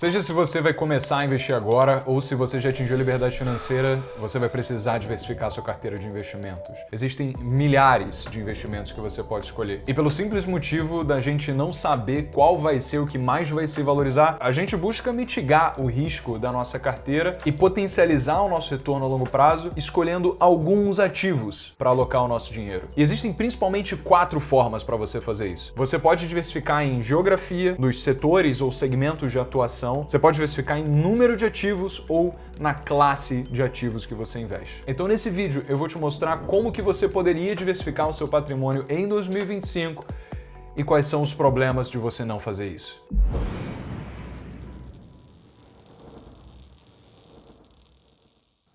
Seja se você vai começar a investir agora ou se você já atingiu a liberdade financeira, você vai precisar diversificar sua carteira de investimentos. Existem milhares de investimentos que você pode escolher. E pelo simples motivo da gente não saber qual vai ser o que mais vai se valorizar, a gente busca mitigar o risco da nossa carteira e potencializar o nosso retorno a longo prazo, escolhendo alguns ativos para alocar o nosso dinheiro. E existem principalmente 4 formas para você fazer isso. Você pode diversificar em geografia, nos setores ou segmentos de atuação. Você pode diversificar em número de ativos ou na classe de ativos que você investe. Então nesse vídeo eu vou te mostrar como que você poderia diversificar o seu patrimônio em 2025 e quais são os problemas de você não fazer isso.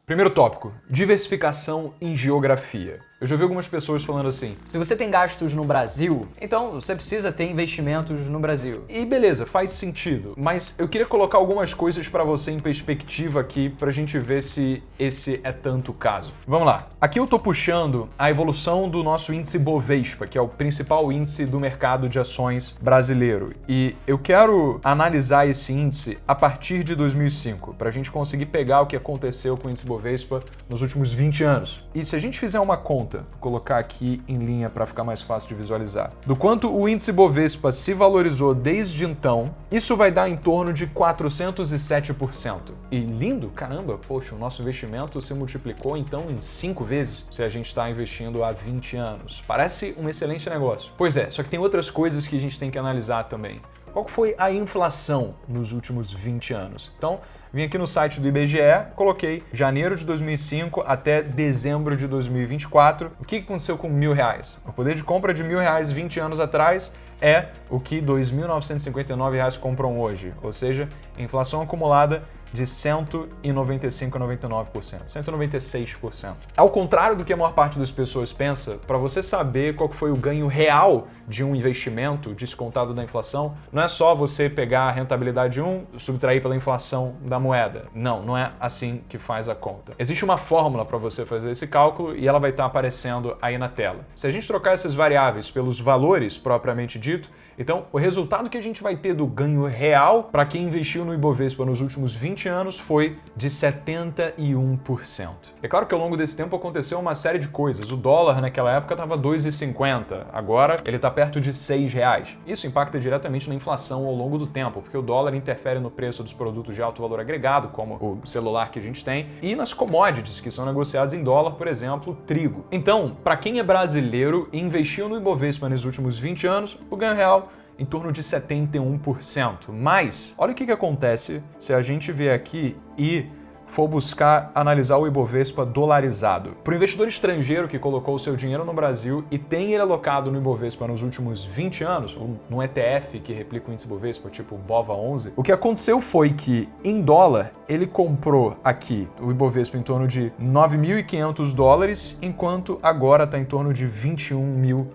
Primeiro tópico, diversificação em geografia. Eu já vi algumas pessoas falando assim: se você tem gastos no Brasil, então você precisa ter investimentos no Brasil. E beleza, faz sentido, mas eu queria colocar algumas coisas para você em perspectiva aqui pra gente ver se esse é tanto o caso. Vamos lá. Aqui eu tô puxando a evolução do nosso índice Bovespa, que é o principal índice do mercado de ações brasileiro. E eu quero analisar esse índice a partir de 2005, pra gente conseguir pegar o que aconteceu com o índice Bovespa nos últimos 20 anos. E se a gente fizer uma conta, vou colocar aqui em linha para ficar mais fácil de visualizar, do quanto o índice Bovespa se valorizou desde então, isso vai dar em torno de 407%. E lindo, caramba, poxa, o nosso investimento se multiplicou então em 5 vezes se a gente está investindo há 20 anos. Parece um excelente negócio. Pois é, só que tem outras coisas que a gente tem que analisar também. Qual foi a inflação nos últimos 20 anos? Então, vim aqui no site do IBGE, coloquei janeiro de 2005 até dezembro de 2024. O que aconteceu com R$1.000? O poder de compra de R$1.000 20 anos atrás é o que R$2.959 compram hoje. Ou seja, inflação acumulada de 195,99%, 196%. Ao contrário do que a maior parte das pessoas pensa, para você saber qual foi o ganho real de um investimento descontado da inflação, não é só você pegar a rentabilidade de um, subtrair pela inflação da moeda. Não é assim que faz a conta. Existe uma fórmula para você fazer esse cálculo e ela vai estar aparecendo aí na tela. Se a gente trocar essas variáveis pelos valores propriamente dito, então o resultado que a gente vai ter do ganho real para quem investiu no Ibovespa nos últimos 20 anos foi de 71%. É claro que ao longo desse tempo aconteceu uma série de coisas. O dólar naquela época estava 2,50, agora ele está perto de R$6. Isso impacta diretamente na inflação ao longo do tempo, porque o dólar interfere no preço dos produtos de alto valor agregado, como o celular que a gente tem, e nas commodities que são negociadas em dólar, por exemplo, trigo. Então, para quem é brasileiro e investiu no Ibovespa nos últimos 20 anos, o ganho real em torno de 71%. Mas, olha o que acontece se a gente vier aqui e for buscar analisar o Ibovespa dolarizado. Para o investidor estrangeiro que colocou o seu dinheiro no Brasil e tem ele alocado no Ibovespa nos últimos 20 anos, ou num ETF que replica o índice Ibovespa, tipo o BOVA11, o que aconteceu foi que, em dólar, ele comprou aqui o Ibovespa em torno de $9.500, enquanto agora está em torno de $21.000.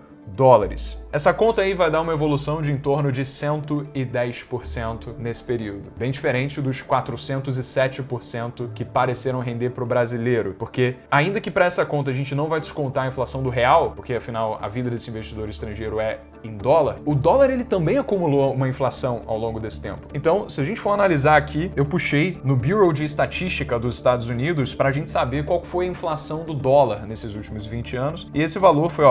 Essa conta aí vai dar uma evolução de em torno de 110% nesse período. Bem diferente dos 407% que pareceram render para o brasileiro. Porque ainda que para essa conta a gente não vai descontar a inflação do real, porque afinal a vida desse investidor estrangeiro é em dólar, o dólar ele também acumulou uma inflação ao longo desse tempo. Então, se a gente for analisar aqui, eu puxei no Bureau de Estatística dos Estados Unidos para a gente saber qual foi a inflação do dólar nesses últimos 20 anos. E esse valor foi,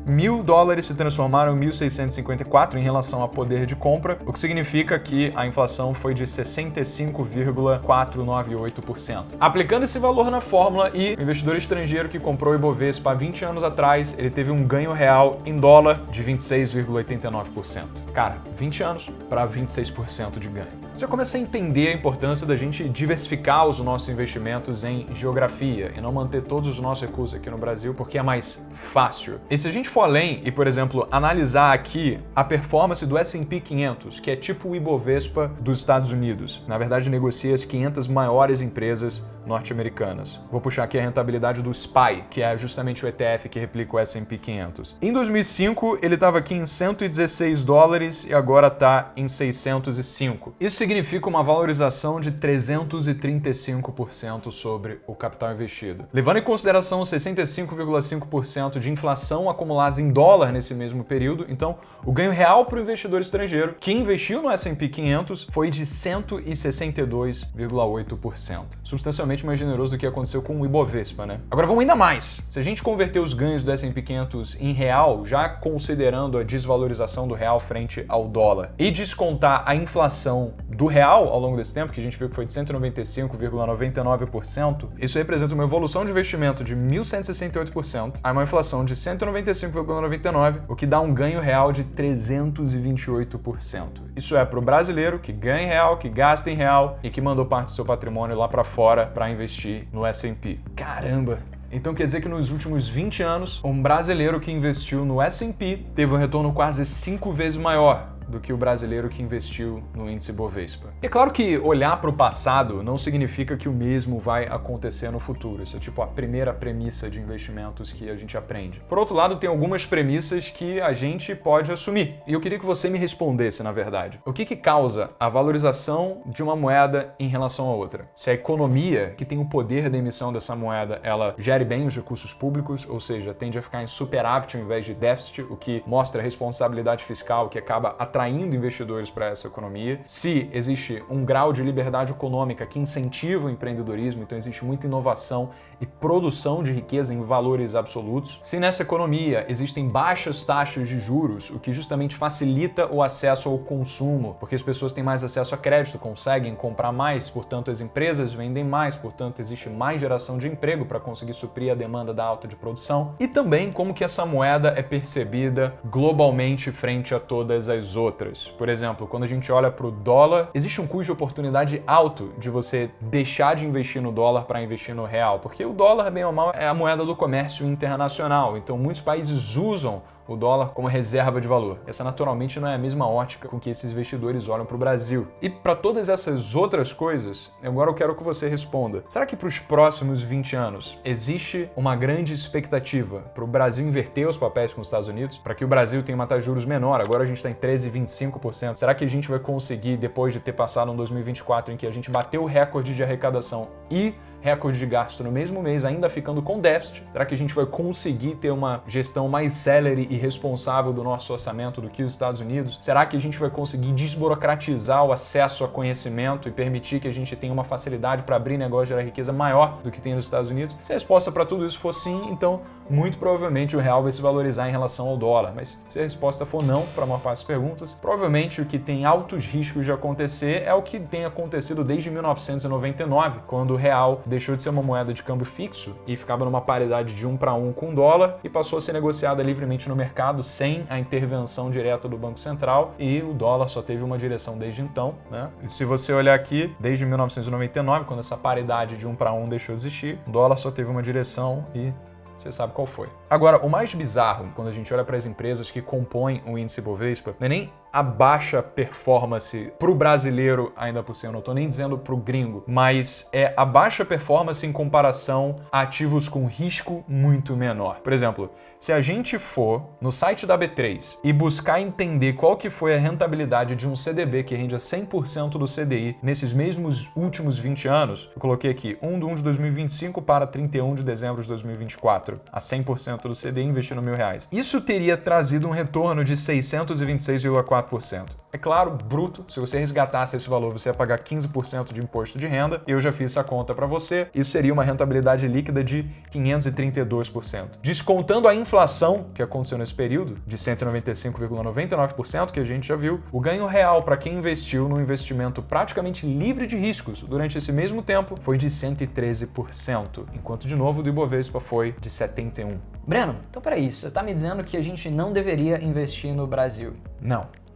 $1.000 se transformaram em 1.654 em relação a poder de compra, o que significa que a inflação foi de 65,498%. Aplicando esse valor na fórmula e o investidor estrangeiro que comprou o Ibovespa há 20 anos atrás, ele teve um ganho real em dólar de 26,89%. Cara, 20 anos para 26% de ganho. Você começa a entender a importância da gente diversificar os nossos investimentos em geografia e não manter todos os nossos recursos aqui no Brasil porque é mais fácil. E se a gente for além e, por exemplo, analisar aqui a performance do S&P 500, que é tipo o Ibovespa dos Estados Unidos, na verdade negocia as 500 maiores empresas norte-americanas. Vou puxar aqui a rentabilidade do SPY, que é justamente o ETF que replica o S&P 500. Em 2005, ele estava aqui em $116 e agora está em 605. Isso significa uma valorização de 335% sobre o capital investido. Levando em consideração os 65,5% de inflação acumulados em dólar nesse mesmo período, então o ganho real para o investidor estrangeiro que investiu no S&P 500 foi de 162,8%. Substancialmente mais generoso do que aconteceu com o Ibovespa, né? Agora vamos ainda mais. Se a gente converter os ganhos do S&P 500 em real, já considerando a desvalorização do real frente ao dólar, e descontar a inflação do real ao longo desse tempo, que a gente viu que foi de 195,99%, isso representa uma evolução de investimento de 1.168% a uma inflação de 195,99%, o que dá um ganho real de 328%. Isso é para o brasileiro que ganha em real, que gasta em real e que mandou parte do seu patrimônio lá para fora para investir no S&P. Caramba! Então quer dizer que nos últimos 20 anos, um brasileiro que investiu no S&P teve um retorno quase 5 vezes maior do que o brasileiro que investiu no índice Bovespa. E é claro que olhar para o passado não significa que o mesmo vai acontecer no futuro. Isso é tipo a primeira premissa de investimentos que a gente aprende. Por outro lado, tem algumas premissas que a gente pode assumir. E eu queria que você me respondesse, na verdade. O que causa a valorização de uma moeda em relação a outra? Se a economia, que tem o poder da emissão dessa moeda, ela gere bem os recursos públicos, ou seja, tende a ficar em superávit ao invés de déficit, o que mostra a responsabilidade fiscal que acaba atraindo investidores para essa economia. Se existe um grau de liberdade econômica que incentiva o empreendedorismo, então existe muita inovação e produção de riqueza em valores absolutos. Se nessa economia existem baixas taxas de juros, o que justamente facilita o acesso ao consumo, porque as pessoas têm mais acesso a crédito, conseguem comprar mais, portanto as empresas vendem mais, portanto existe mais geração de emprego para conseguir suprir a demanda da alta de produção. E também como que essa moeda é percebida globalmente frente a todas as outras. Por exemplo, quando a gente olha para o dólar, existe um custo de oportunidade alto de você deixar de investir no dólar para investir no real, porque o dólar, bem ou mal, é a moeda do comércio internacional, então muitos países usam o dólar como reserva de valor. Essa naturalmente não é a mesma ótica com que esses investidores olham para o Brasil. E para todas essas outras coisas, agora eu quero que você responda. Será que para os próximos 20 anos existe uma grande expectativa para o Brasil inverter os papéis com os Estados Unidos? Para que o Brasil tenha uma taxa de juros menor, agora a gente está em 13,25%. Será que a gente vai conseguir, depois de ter passado um 2024 em que a gente bateu o recorde de arrecadação e recorde de gasto no mesmo mês, ainda ficando com déficit? Será que a gente vai conseguir ter uma gestão mais célere e responsável do nosso orçamento do que os Estados Unidos? Será que a gente vai conseguir desburocratizar o acesso a conhecimento e permitir que a gente tenha uma facilidade para abrir negócio e gerar riqueza maior do que tem nos Estados Unidos? Se a resposta para tudo isso for sim, então muito provavelmente o real vai se valorizar em relação ao dólar. Mas se a resposta for não para a maior parte das perguntas, provavelmente o que tem altos riscos de acontecer é o que tem acontecido desde 1999, quando o real deixou de ser uma moeda de câmbio fixo e ficava numa paridade de 1 para 1 com o dólar e passou a ser negociada livremente no mercado sem a intervenção direta do Banco Central, e o dólar só teve uma direção desde então, né? E se você olhar aqui, desde 1999, quando essa paridade de 1 para 1 deixou de existir, o dólar só teve uma direção e você sabe qual foi. Agora, o mais bizarro, quando a gente olha para as empresas que compõem o índice Bovespa, não é nem a baixa performance para o brasileiro, ainda por cima, eu não estou nem dizendo para o gringo, mas é a baixa performance em comparação a ativos com risco muito menor. Por exemplo, se a gente for no site da B3 e buscar entender qual que foi a rentabilidade de um CDB que rende a 100% do CDI nesses mesmos últimos 20 anos, eu coloquei aqui 1 de 1 de 2025 para 31 de dezembro de 2024, a 100% do CDI investindo R$1.000. Isso teria trazido um retorno de 626,4%. É claro, bruto, se você resgatasse esse valor, você ia pagar 15% de imposto de renda. Eu já fiz essa conta para você. Isso seria uma rentabilidade líquida de 532%. Descontando a inflação que aconteceu nesse período, de 195,99%, que a gente já viu, o ganho real para quem investiu num investimento praticamente livre de riscos durante esse mesmo tempo foi de 113%, enquanto de novo o do Ibovespa foi de 71%. Breno, então peraí, você tá me dizendo que a gente não deveria investir no Brasil?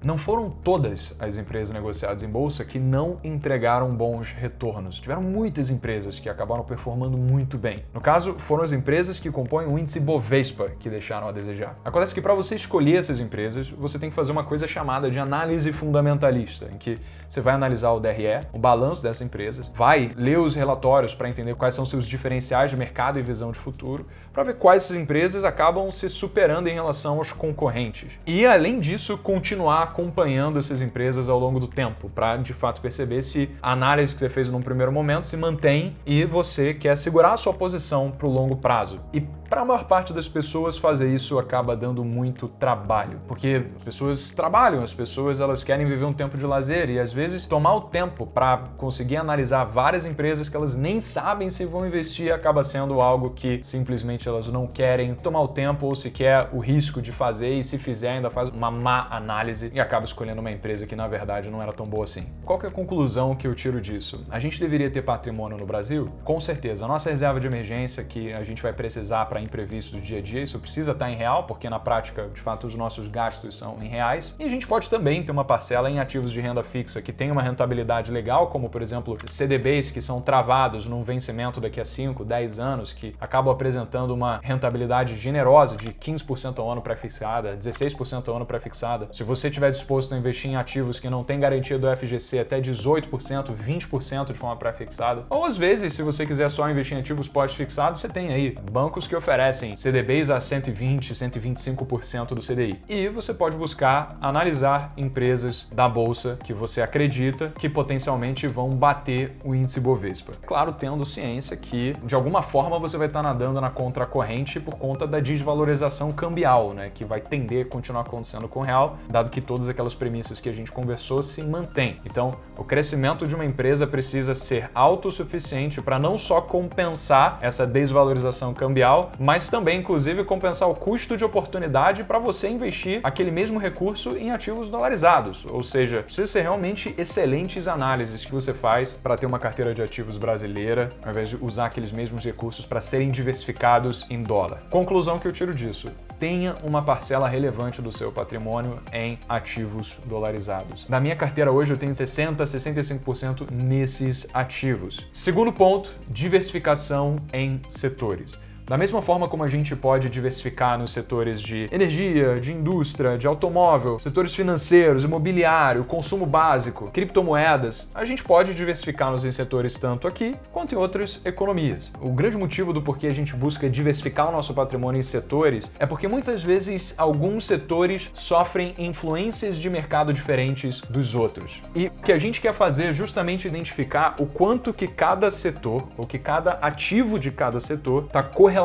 Não foram todas as empresas negociadas em bolsa que não entregaram bons retornos. Tiveram muitas empresas que acabaram performando muito bem. No caso, foram as empresas que compõem o índice Bovespa que deixaram a desejar. Acontece que para você escolher essas empresas, você tem que fazer uma coisa chamada de análise fundamentalista, em que você vai analisar o DRE, o balanço dessas empresas, vai ler os relatórios para entender quais são seus diferenciais de mercado e visão de futuro, para ver quais essas empresas acabam se superando em relação aos concorrentes. E, além disso, continuar acompanhando essas empresas ao longo do tempo, para de fato perceber se a análise que você fez num primeiro momento se mantém e você quer segurar a sua posição para o longo prazo. E para a maior parte das pessoas fazer isso acaba dando muito trabalho, porque as pessoas trabalham, as pessoas elas querem viver um tempo de lazer e às vezes tomar o tempo para conseguir analisar várias empresas que elas nem sabem se vão investir acaba sendo algo que simplesmente elas não querem tomar o tempo ou sequer o risco de fazer, e se fizer ainda faz uma má análise e acaba escolhendo uma empresa que na verdade não era tão boa assim. Qual que é a conclusão que eu tiro disso? A gente deveria ter patrimônio no Brasil? Com certeza. A nossa reserva de emergência que a gente vai precisar para imprevistos do dia a dia, isso precisa estar em real, porque na prática, de fato, os nossos gastos são em reais. E a gente pode também ter uma parcela em ativos de renda fixa que tem uma rentabilidade legal, como por exemplo CDBs que são travados num vencimento daqui a 5, 10 anos, que acabam apresentando uma rentabilidade generosa de 15% ao ano pré-fixada, 16% ao ano pré-fixada. Se você estiver disposto a investir em ativos que não têm garantia do FGC, até 18%, 20% de forma pré-fixada. Ou às vezes, se você quiser só investir em ativos pós-fixados, você tem aí bancos que oferecem CDBs a 120%, 125% do CDI. E você pode buscar analisar empresas da bolsa que você acredita que potencialmente vão bater o índice Bovespa. Claro, tendo ciência que de alguma forma você vai estar nadando na contracorrente por conta da desvalorização cambial, né, que vai tender a continuar acontecendo com o real, dado que todas aquelas premissas que a gente conversou se mantêm. Então, o crescimento de uma empresa precisa ser autossuficiente para não só compensar essa desvalorização cambial, mas também, inclusive, compensar o custo de oportunidade para você investir aquele mesmo recurso em ativos dolarizados. Ou seja, precisa ser realmente excelentes análises que você faz para ter uma carteira de ativos brasileira, ao invés de usar aqueles mesmos recursos para serem diversificados em dólar. Conclusão que eu tiro disso: tenha uma parcela relevante do seu patrimônio em ativos dolarizados. Na minha carteira hoje eu tenho 60%, 65% nesses ativos. Segundo ponto, diversificação em setores. Da mesma forma como a gente pode diversificar nos setores de energia, de indústria, de automóvel, setores financeiros, imobiliário, consumo básico, criptomoedas, a gente pode diversificar nos setores tanto aqui quanto em outras economias. O grande motivo do porquê a gente busca diversificar o nosso patrimônio em setores é porque muitas vezes alguns setores sofrem influências de mercado diferentes dos outros. E o que a gente quer fazer é justamente identificar o quanto que cada setor, ou que cada ativo de cada setor está correlacionado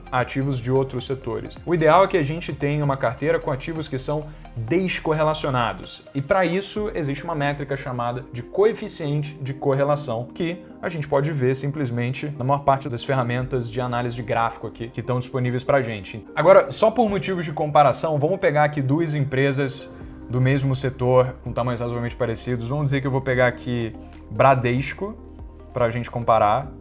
a ativos de outros setores. O ideal é que a gente tenha uma carteira com ativos que são descorrelacionados. E para isso existe uma métrica chamada de coeficiente de correlação, que a gente pode ver simplesmente na maior parte das ferramentas de análise de gráfico aqui que estão disponíveis para a gente. Agora, só por motivos de comparação, vamos pegar aqui duas empresas do mesmo setor com tamanhos razoavelmente parecidos. Vamos dizer que eu vou pegar aqui Bradesco para a gente comparar.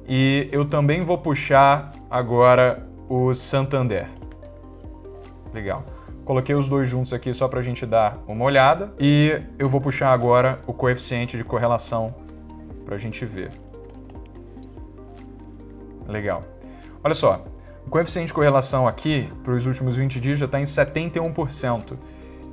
E eu também vou puxar agora o Santander. Legal. Coloquei os dois juntos aqui só para a gente dar uma olhada. E eu vou puxar agora o coeficiente de correlação para a gente ver. Legal. Olha só, o coeficiente de correlação aqui para os últimos 20 dias já está em 71%.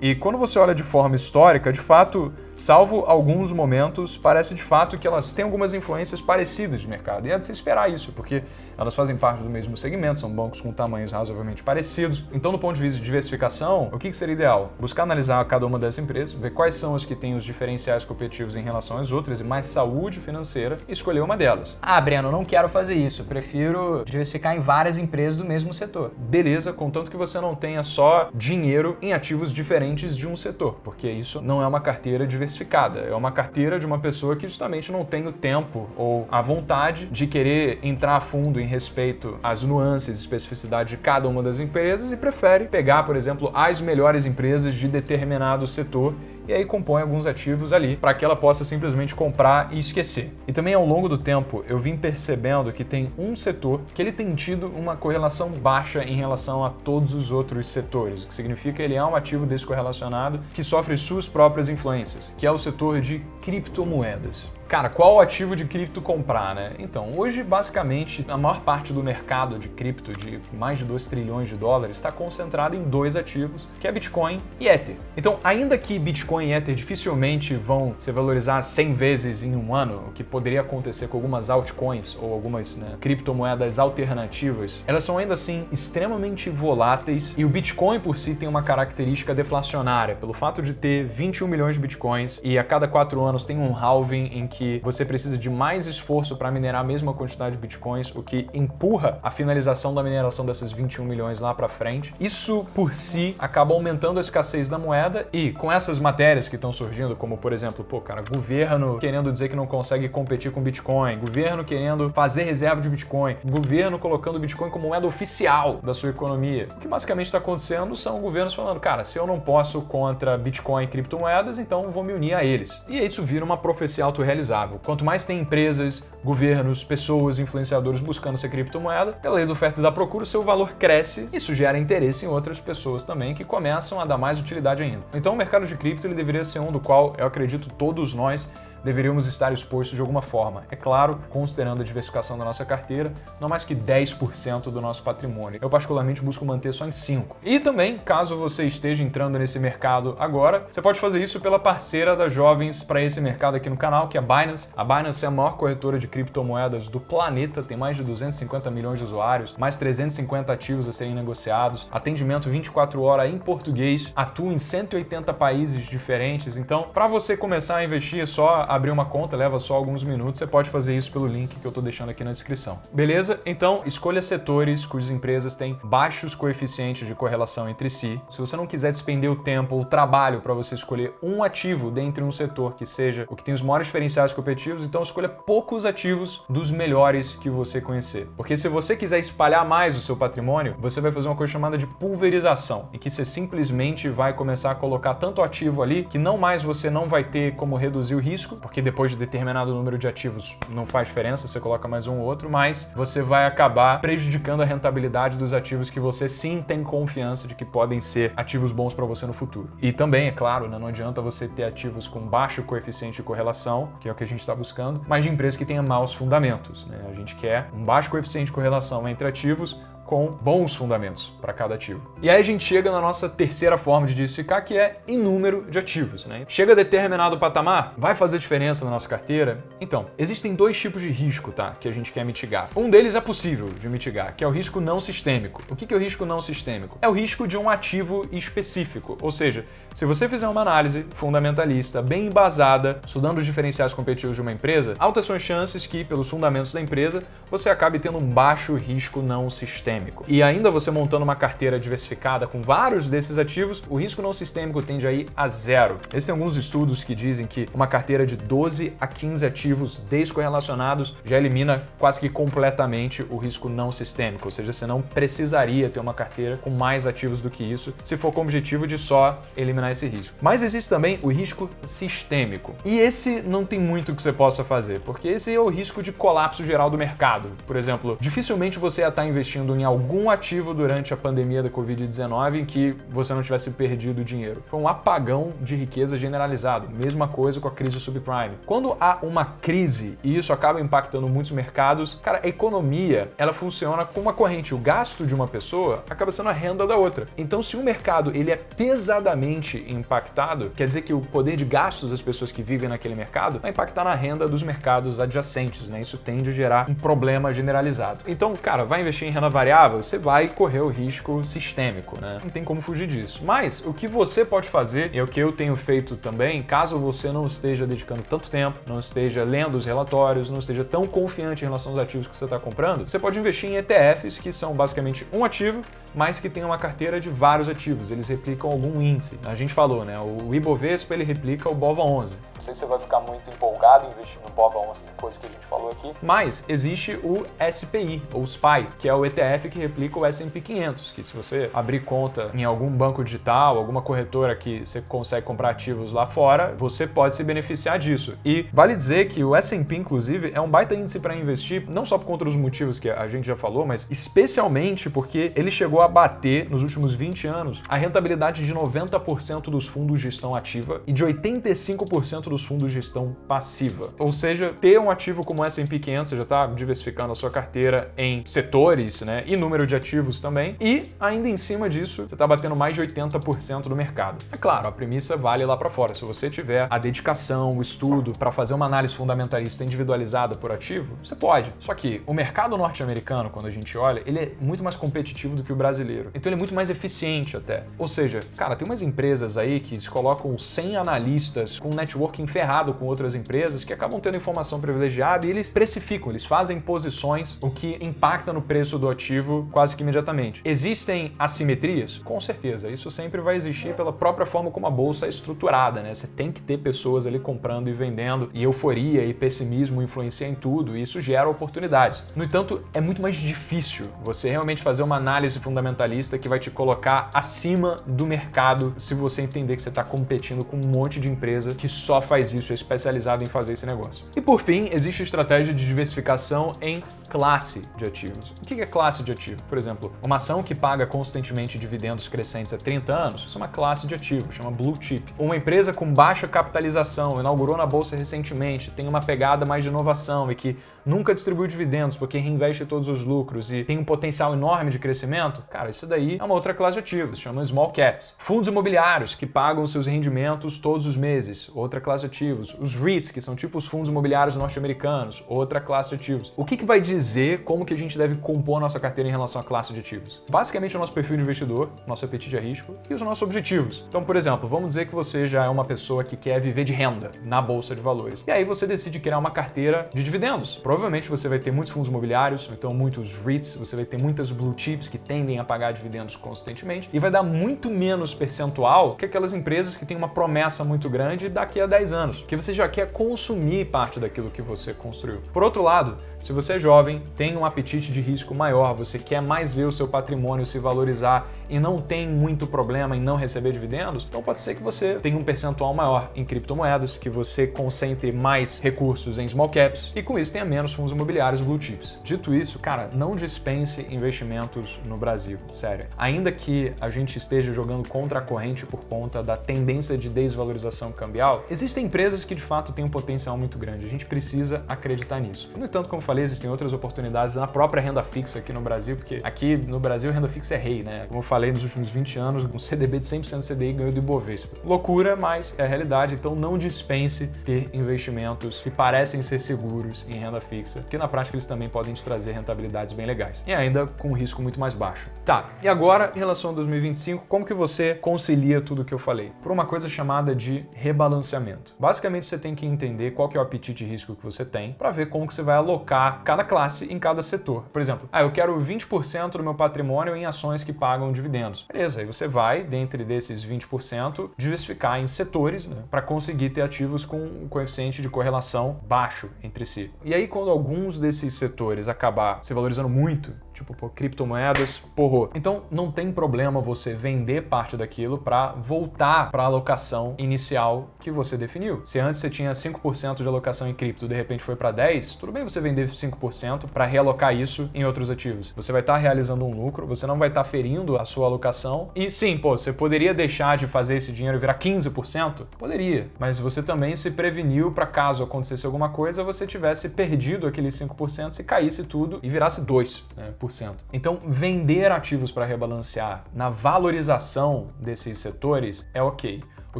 E quando você olha de forma histórica, de fato, salvo alguns momentos, parece de fato que elas têm algumas influências parecidas de mercado. E é de se esperar isso, porque elas fazem parte do mesmo segmento, são bancos com tamanhos razoavelmente parecidos. Então, do ponto de vista de diversificação, o que seria ideal? Buscar analisar cada uma dessas empresas, ver quais são as que têm os diferenciais competitivos em relação às outras e mais saúde financeira e escolher uma delas. Ah, Breno, não quero fazer isso. Prefiro diversificar em várias empresas do mesmo setor. Beleza, contanto que você não tenha só dinheiro em ativos diferentes de um setor, porque isso não é uma carteira diversificada. É uma carteira de uma pessoa que justamente não tem o tempo ou a vontade de querer entrar a fundo em respeito às nuances e especificidades de cada uma das empresas e prefere pegar, por exemplo, as melhores empresas de determinado setor e aí compõe alguns ativos ali para que ela possa simplesmente comprar e esquecer. E também ao longo do tempo eu vim percebendo que tem um setor que ele tem tido uma correlação baixa em relação a todos os outros setores, o que significa que ele é um ativo descorrelacionado que sofre suas próprias influências, que é o setor de criptomoedas. Cara, qual ativo de cripto comprar, né? Então, hoje, basicamente, a maior parte do mercado de cripto, de mais de 2 trilhões de dólares, está concentrada em dois ativos, que é Bitcoin e Ether. Então, ainda que Bitcoin e Ether dificilmente vão se valorizar 100 vezes em um ano, o que poderia acontecer com algumas altcoins ou algumas criptomoedas alternativas, elas são ainda assim extremamente voláteis e o Bitcoin por si tem uma característica deflacionária, pelo fato de ter 21 milhões de Bitcoins e a cada 4 anos tem um halving em que você precisa de mais esforço para minerar a mesma quantidade de Bitcoins, o que empurra a finalização da mineração dessas 21 milhões lá para frente. Isso por si acaba aumentando a escassez da moeda e com essas matérias que estão surgindo, como por exemplo, governo querendo dizer que não consegue competir com Bitcoin, governo querendo fazer reserva de Bitcoin, governo colocando o Bitcoin como moeda oficial da sua economia. O que basicamente está acontecendo são governos falando, cara, se eu não posso contra Bitcoin e criptomoedas, então vou me unir a eles. E isso vira uma profecia autorrealizável. Quanto mais tem empresas, governos, pessoas, influenciadores buscando essa criptomoeda, pela lei da oferta e da procura, o seu valor cresce e isso gera interesse em outras pessoas também que começam a dar mais utilidade ainda. Então o mercado de cripto ele deveria ser um do qual eu acredito todos nós deveríamos estar expostos de alguma forma. É claro, considerando a diversificação da nossa carteira, não mais que 10% do nosso patrimônio. Eu particularmente busco manter só em 5%. E também, caso você esteja entrando nesse mercado agora, você pode fazer isso pela parceira das jovens para esse mercado aqui no canal, que é a Binance. A Binance é a maior corretora de criptomoedas do planeta, tem mais de 250 milhões de usuários, mais 350 ativos a serem negociados, atendimento 24 horas em português, atua em 180 países diferentes. Então, para você começar a investir, é só abrir uma conta, leva só alguns minutos, você pode fazer isso pelo link que eu tô deixando aqui na descrição. Beleza? Então, escolha setores cujas empresas têm baixos coeficientes de correlação entre si. Se você não quiser despender o tempo ou o trabalho para você escolher um ativo dentre um setor que seja o que tem os maiores diferenciais competitivos, então escolha poucos ativos dos melhores que você conhecer. Porque se você quiser espalhar mais o seu patrimônio, você vai fazer uma coisa chamada de pulverização, em que você simplesmente vai começar a colocar tanto ativo ali que não mais você não vai ter como reduzir o risco, porque depois de determinado número de ativos não faz diferença, você coloca mais um ou outro, mas você vai acabar prejudicando a rentabilidade dos ativos que você sim tem confiança de que podem ser ativos bons para você no futuro. E também, é claro, não adianta você ter ativos com baixo coeficiente de correlação, que é o que a gente está buscando, mas de empresas que tenham maus fundamentos, né? A gente quer um baixo coeficiente de correlação entre ativos com bons fundamentos para cada ativo. E aí a gente chega na nossa terceira forma de diversificar, que é em número de ativos, né? Chega a determinado patamar, vai fazer diferença na nossa carteira? Então, existem dois tipos de risco, tá? Que a gente quer mitigar. Um deles é possível de mitigar, que é o risco não sistêmico. O que é o risco não sistêmico? É o risco de um ativo específico, ou seja, se você fizer uma análise fundamentalista, bem embasada, estudando os diferenciais competitivos de uma empresa, altas são as chances que, pelos fundamentos da empresa, você acabe tendo um baixo risco não sistêmico. E ainda você montando uma carteira diversificada com vários desses ativos, o risco não sistêmico tende a ir a zero. Existem alguns estudos que dizem que uma carteira de 12 a 15 ativos descorrelacionados já elimina quase que completamente o risco não sistêmico, ou seja, você não precisaria ter uma carteira com mais ativos do que isso, se for com o objetivo de só eliminar esse risco. Mas existe também o risco sistêmico. E esse não tem muito que você possa fazer, porque esse é o risco de colapso geral do mercado. Por exemplo, dificilmente você ia estar investindo em algum ativo durante a pandemia da Covid-19 em que você não tivesse perdido dinheiro. Foi um apagão de riqueza generalizado. Mesma coisa com a crise subprime. Quando há uma crise e isso acaba impactando muitos mercados, cara, a economia, ela funciona como uma corrente. O gasto de uma pessoa acaba sendo a renda da outra. Então, se o mercado ele é pesadamente impactado, quer dizer que o poder de gastos das pessoas que vivem naquele mercado vai impactar na renda dos mercados adjacentes, né? Isso tende a gerar um problema generalizado. Então, cara, vai investir em renda variável, você vai correr o risco sistêmico, né? Não tem como fugir disso. Mas o que você pode fazer, e é o que eu tenho feito também, caso você não esteja dedicando tanto tempo, não esteja lendo os relatórios, não esteja tão confiante em relação aos ativos que você está comprando, você pode investir em ETFs, que são basicamente um ativo, mas que tem uma carteira de vários ativos. Eles replicam algum índice. A gente falou, né? O Ibovespa, ele replica o BOVA11. Não sei se você vai ficar muito empolgado investindo no BOVA11, coisa que a gente falou aqui. Mas existe o SPI, ou SPY, que é o ETF ETF que replica o S&P 500, que se você abrir conta em algum banco digital, alguma corretora que você consegue comprar ativos lá fora, você pode se beneficiar disso. E vale dizer que o S&P, inclusive, é um baita índice para investir, não só por conta dos motivos que a gente já falou, mas especialmente porque ele chegou a bater, nos últimos 20 anos, a rentabilidade de 90% dos fundos de gestão ativa e de 85% dos fundos de gestão passiva. Ou seja, ter um ativo como o S&P 500, você já está diversificando a sua carteira em setores, né, e número de ativos também, e ainda em cima disso, você está batendo mais de 80% do mercado. É claro, a premissa vale lá para fora. Se você tiver a dedicação, o estudo para fazer uma análise fundamentalista individualizada por ativo, você pode. Só que o mercado norte-americano, quando a gente olha, ele é muito mais competitivo do que o brasileiro. Então ele é muito mais eficiente até. Ou seja, cara, tem umas empresas aí que se colocam 100 analistas com um networking ferrado com outras empresas que acabam tendo informação privilegiada e eles precificam, eles fazem posições, o que impacta no preço do ativo quase que imediatamente. Existem assimetrias? Com certeza. Isso sempre vai existir pela própria forma como a bolsa é estruturada, né? Você tem que ter pessoas ali comprando e vendendo, e euforia e pessimismo influenciam em tudo, e isso gera oportunidades. No entanto, é muito mais difícil você realmente fazer uma análise fundamentalista que vai te colocar acima do mercado se você entender que você está competindo com um monte de empresa que só faz isso, é especializada em fazer esse negócio. E por fim, existe a estratégia de diversificação em classe de ativos. O que é classe de ativo? Por exemplo, uma ação que paga constantemente dividendos crescentes há 30 anos, isso é uma classe de ativo, chama Blue Chip. Uma empresa com baixa capitalização, inaugurou na bolsa recentemente, tem uma pegada mais de inovação e que nunca distribui dividendos porque reinveste todos os lucros e tem um potencial enorme de crescimento, cara, isso daí é uma outra classe de ativos, chama Small Caps. Fundos imobiliários que pagam seus rendimentos todos os meses, outra classe de ativos. Os REITs, que são tipo os fundos imobiliários norte-americanos, outra classe de ativos. O que vai dizer como que a gente deve compor a nossa carteira em relação à classe de ativos? Basicamente o nosso perfil de investidor, nosso apetite a risco e os nossos objetivos. Então, por exemplo, vamos dizer que você já é uma pessoa que quer viver de renda na bolsa de valores. E aí você decide criar uma carteira de dividendos. Provavelmente você vai ter muitos fundos imobiliários, então muitos REITs, você vai ter muitas blue chips que tendem a pagar dividendos constantemente e vai dar muito menos percentual que aquelas empresas que têm uma promessa muito grande daqui a 10 anos, porque você já quer consumir parte daquilo que você construiu. Por outro lado, se você é jovem, tem um apetite de risco maior, você quer mais ver o seu patrimônio se valorizar e não tem muito problema em não receber dividendos, então pode ser que você tenha um percentual maior em criptomoedas, que você concentre mais recursos em small caps e com isso tenha menos fundos imobiliários blue chips. Dito isso, cara, não dispense investimentos no Brasil, sério. Ainda que a gente esteja jogando contra a corrente por conta da tendência de desvalorização cambial, existem empresas que de fato têm um potencial muito grande, a gente precisa acreditar nisso. No entanto, como falei, existem outras oportunidades na própria renda fixa aqui no Brasil, porque aqui no Brasil a renda fixa é rei, né? Como eu falei, nos últimos 20 anos, um CDB de 100% CDI ganhou do Ibovespa. Loucura, mas é a realidade, então não dispense ter investimentos que parecem ser seguros em renda fixa, porque na prática eles também podem te trazer rentabilidades bem legais. E ainda com um risco muito mais baixo. Tá, e agora, em relação a 2025, como que você concilia tudo o que eu falei? Por uma coisa chamada de rebalanceamento. Basicamente, você tem que entender qual que é o apetite de risco que você tem para ver como que você vai alocar cada classe em cada setor. Por exemplo, eu quero 20% do meu patrimônio em ações que pagam dividendos. Beleza, aí você vai, dentre desses 20%, diversificar em setores, né, para conseguir ter ativos com um coeficiente de correlação baixo entre si. E aí, quando alguns desses setores acabar se valorizando muito, tipo, criptomoedas, porro. Então, não tem problema você vender parte daquilo para voltar para a alocação inicial que você definiu. Se antes você tinha 5% de alocação em cripto, de repente foi para 10%, tudo bem você vender 5% para realocar isso em outros ativos. Você vai estar realizando um lucro, você não vai estar ferindo a sua alocação. E sim, você poderia deixar de fazer esse dinheiro e virar 15%? Poderia, mas você também se preveniu para caso acontecesse alguma coisa, você tivesse perdido aqueles 5% se caísse tudo e virasse 2%, né, por 100%. Então, vender ativos para rebalancear na valorização desses setores é ok. O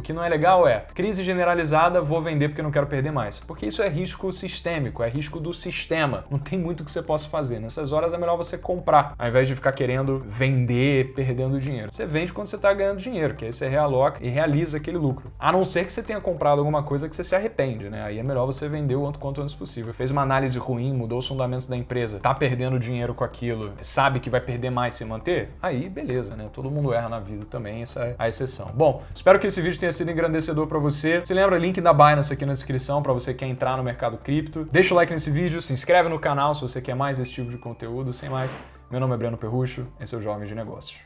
que não é legal é, crise generalizada, vou vender porque não quero perder mais. Porque isso é risco sistêmico, é risco do sistema. Não tem muito que você possa fazer. Nessas horas é melhor você comprar, ao invés de ficar querendo vender, perdendo dinheiro. Você vende quando você está ganhando dinheiro, que aí você realoca e realiza aquele lucro. A não ser que você tenha comprado alguma coisa que você se arrepende, né? Aí é melhor você vender o quanto antes possível. Fez uma análise ruim, mudou os fundamentos da empresa, tá perdendo dinheiro com aquilo, sabe que vai perder mais se manter? Aí, beleza, né? Todo mundo erra na vida também, essa é a exceção. Bom, espero que esse vídeo tenha sido engrandecedor para você. Se lembra, link da Binance aqui na descrição para você que quer entrar no mercado cripto. Deixa o like nesse vídeo, se inscreve no canal se você quer mais esse tipo de conteúdo. Sem mais, Meu nome é Breno Perrucho, esse é o Jovens de Negócios.